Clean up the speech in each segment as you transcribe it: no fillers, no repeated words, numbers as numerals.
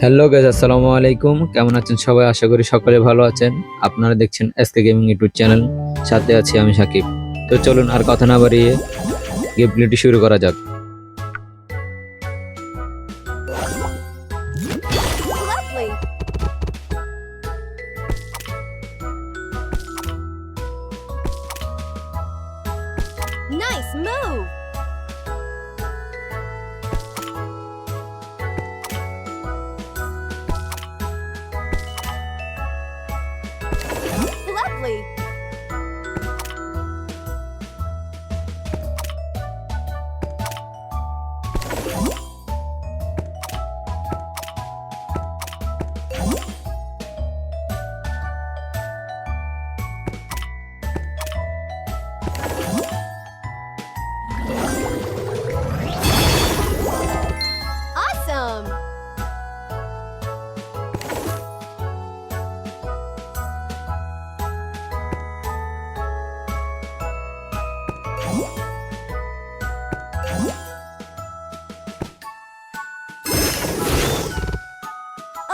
Hello guys, আসসালামু আলাইকুম। কেমন আছেন সবাই? আশা করি সকলে ভালো আছেন। আপনারা দেখছেন এসকে গেমিং ইউটিউব চ্যানেল। সাথে আছি আমি সাকিব। তো চলুন আর কথা না বাড়িয়ে গেম প্লেটি শুরু করা যাক। Lovely. Nice move. Lovely. Awesome.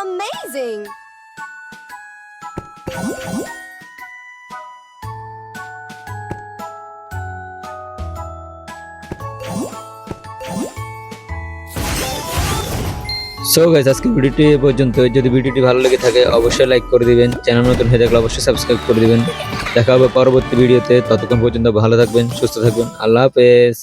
Amazing. So guys, আজকে ভিডিওটি এ পর্যন্ত। যদি ভিডিওটি ভালো লেগে থাকে অবশ্যই লাইক করে দিবেন। চ্যানেল নতুন হয়ে থাকলে অবশ্যই সাবস্ক্রাইব করে দিবেন। দেখা হবে পরবর্তী ভিডিওতে। ততক্ষণ পর্যন্ত ভালো থাকবেন, সুস্থ থাকবেন। আল্লাহ হাফেজ।